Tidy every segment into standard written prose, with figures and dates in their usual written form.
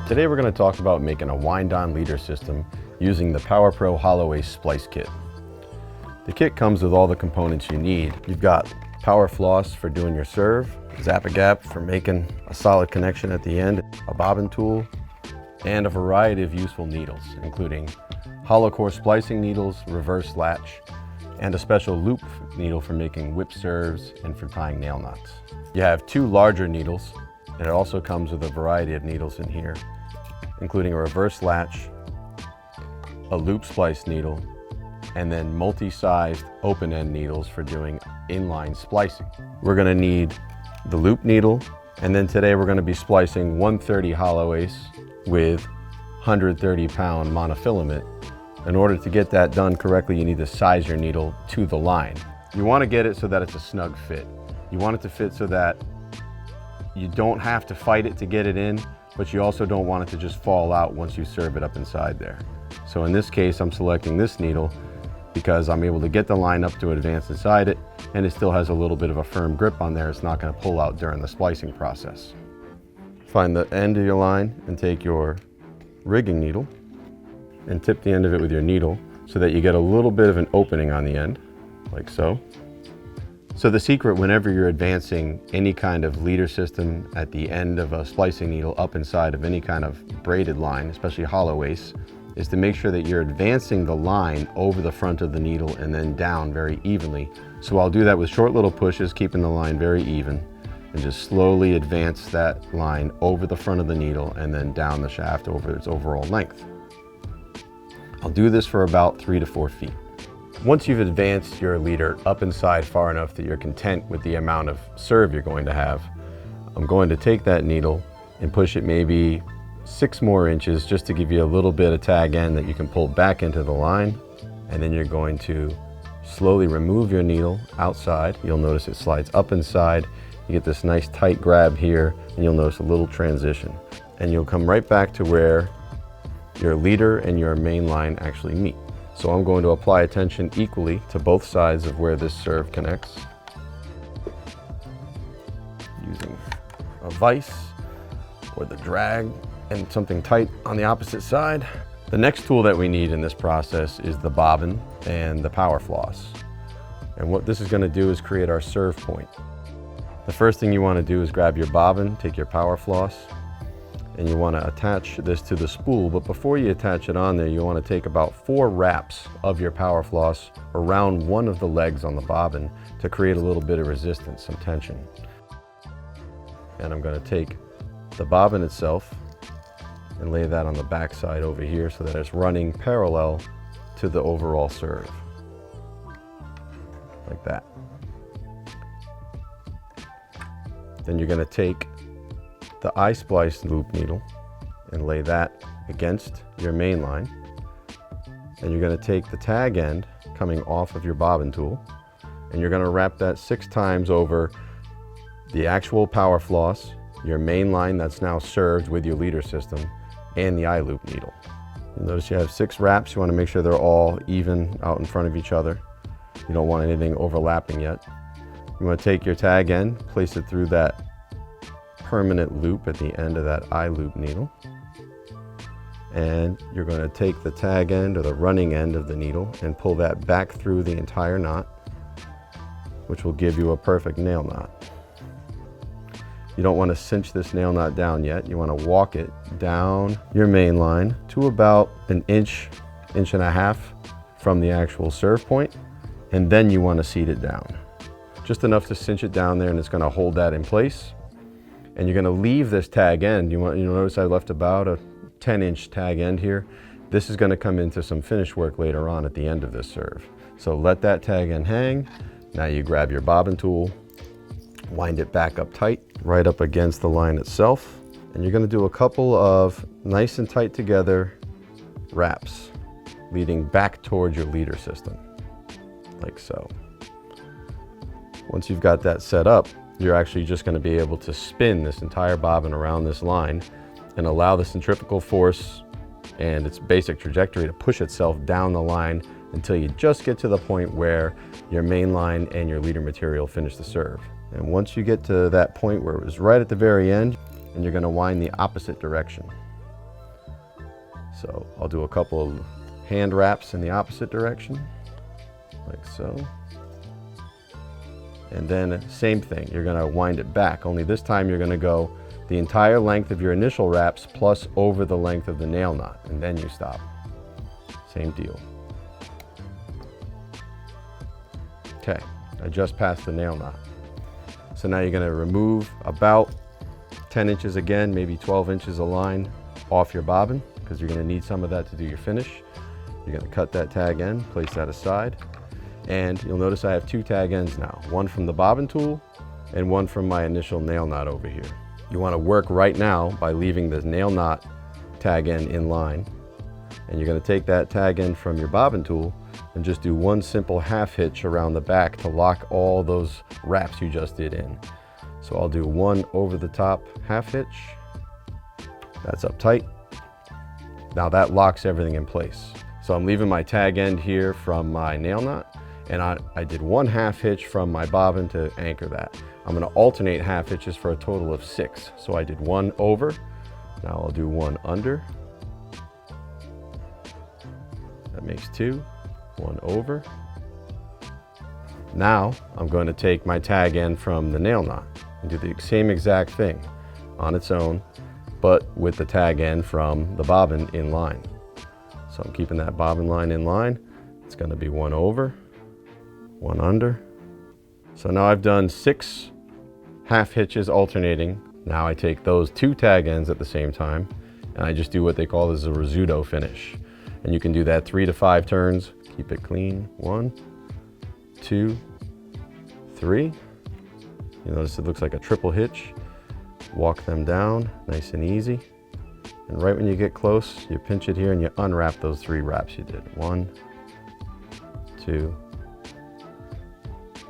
Today we're going to talk about making a wind-on leader system using the PowerPro Hollow Ace splice kit. The kit comes with all the components you need. You've got Powerfloss for doing your serve, Zap-A-Gap for making a solid connection at the end, a bobbin tool, and a variety of useful needles, including hollow core splicing needles, reverse latch, and a special loop needle for making whip serves and for tying nail knots. You have 2 larger needles, and it also comes with a variety of needles in here, including a reverse latch, a loop splice needle, and then multi-sized open-end needles for doing inline splicing. We're going to need the loop needle, and then today we're going to be splicing 130 Hollow Ace with 130-pound monofilament. In order to get that done correctly, you need to size your needle to the line. You want to get it so that it's a snug fit. You want it to fit so that you don't have to fight it to get it in, but you also don't want it to just fall out once you serve it up inside there. So in this case, I'm selecting this needle because I'm able to get the line up to advance inside it, and it still has a little bit of a firm grip on there. It's not going to pull out during the splicing process. Find the end of your line and take your rigging needle and tip the end of it with your needle so that you get a little bit of an opening on the end, like so. So the secret whenever you're advancing any kind of leader system at the end of a splicing needle up inside of any kind of braided line, especially Hollow Ace, is to make sure that you're advancing the line over the front of the needle and then down very evenly. So I'll do that with short little pushes, keeping the line very even, and just slowly advance that line over the front of the needle and then down the shaft over its overall length. I'll do this for about 3 to 4 feet. Once you've advanced your leader up inside far enough that you're content with the amount of serve you're going to have, I'm going to take that needle and push it maybe 6 more inches just to give you a little bit of tag end that you can pull back into the line. And then you're going to slowly remove your needle outside. You'll notice it slides up inside. You get this nice tight grab here, and you'll notice a little transition. And you'll come right back to where your leader and your main line actually meet. So I'm going to apply attention equally to both sides of where this serve connects, using a vise or the drag and something tight on the opposite side. The next tool that we need in this process is the bobbin and the Powerfloss. And what this is going to do is create our serve point. The first thing you want to do is grab your bobbin, take your Powerfloss, and you want to attach this to the spool. But before you attach it on there, you want to take about 4 wraps of your Powerfloss around one of the legs on the bobbin to create a little bit of resistance, some tension. And I'm going to take the bobbin itself and lay that on the back side over here so that it's running parallel to the overall serve, like that. Then you're going to take the I-splice loop needle and lay that against your main line. And you're going to take the tag end coming off of your bobbin tool, and you're going to wrap that 6 times over the actual Powerfloss, your main line that's now served with your leader system, and the I-loop needle. You'll notice you have 6 wraps. You want to make sure they're all even out in front of each other. You don't want anything overlapping yet. You want to take your tag end, place it through that permanent loop at the end of that I-loop needle, and you're going to take the tag end or the running end of the needle and pull that back through the entire knot, which will give you a perfect nail knot. You don't want to cinch this nail knot down yet. You want to walk it down your main line to about an inch, inch and a half from the actual serve point, and then you want to seat it down. Just enough to cinch it down there, and it's going to hold that in place. And you're going to leave this tag end. You'll notice I left about a 10-inch tag end here. This is going to come into some finish work later on at the end of this serve. So let that tag end hang. Now you grab your bobbin tool, wind it back up tight, right up against the line itself. And you're going to do a couple of nice and tight together wraps, leading back towards your leader system, like so. Once you've got that set up, you're actually just going to be able to spin this entire bobbin around this line and allow the centrifugal force and its basic trajectory to push itself down the line until you just get to the point where your main line and your leader material finish the serve. And once you get to that point where it was right at the very end, and you're going to wind the opposite direction. So I'll do a couple of hand wraps in the opposite direction, like so. And then same thing, you're going to wind it back, only this time you're going to go the entire length of your initial wraps plus over the length of the nail knot, and then you stop. Same deal. Okay, I just passed the nail knot. So now you're going to remove about 10 inches again, maybe 12 inches of line off your bobbin, because you're going to need some of that to do your finish. You're going to cut that tag end, place that aside, and you'll notice I have two tag ends now, one from the bobbin tool and one from my initial nail knot over here. You want to work right now by leaving the nail knot tag end in line, and you're going to take that tag end from your bobbin tool and just do one simple half hitch around the back to lock all those wraps you just did in. So I'll do one over the top half hitch. That's up tight. Now that locks everything in place. So I'm leaving my tag end here from my nail knot, and I did one half hitch from my bobbin to anchor that. I'm going to alternate half hitches for a total of 6. So I did one over, now I'll do one under. That makes 2, one over. Now I'm going to take my tag end from the nail knot and do the same exact thing on its own, but with the tag end from the bobbin in line. So I'm keeping that bobbin line in line. It's going to be one over, one under. So now I've done 6 half hitches alternating. Now I take those 2 tag ends at the same time, and I just do what they call as a rizzuto finish. And you can do that 3 to 5 turns. Keep it clean. 1, 2, 3. You notice it looks like a triple hitch. Walk them down, nice and easy. And right when you get close, you pinch it here and you unwrap those 3 wraps you did. 1, 2,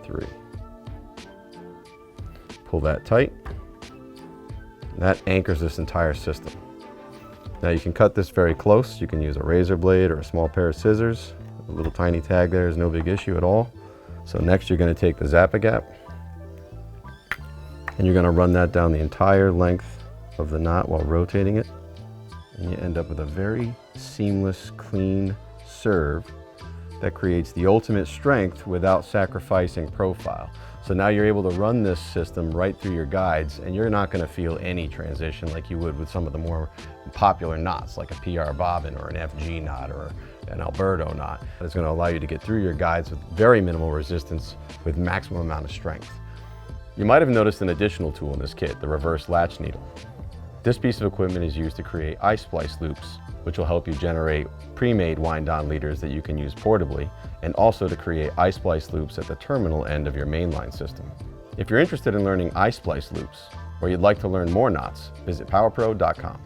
3. Pull that tight. That anchors this entire system. Now you can cut this very close. You can use a razor blade or a small pair of scissors. A little tiny tag there is no big issue at all. So next you're going to take the Zap-A-Gap and you're going to run that down the entire length of the knot while rotating it. And you end up with a very seamless, clean serve that creates the ultimate strength without sacrificing profile. So now you're able to run this system right through your guides, and you're not going to feel any transition like you would with some of the more popular knots like a PR bobbin or an FG knot or an Alberto knot. It's going to allow you to get through your guides with very minimal resistance with maximum amount of strength. You might have noticed an additional tool in this kit, the reverse latch needle. This piece of equipment is used to create I-splice loops, which will help you generate pre-made wind-on leaders that you can use portably, and also to create I-splice loops at the terminal end of your mainline system. If you're interested in learning I-splice loops, or you'd like to learn more knots, visit PowerPro.com.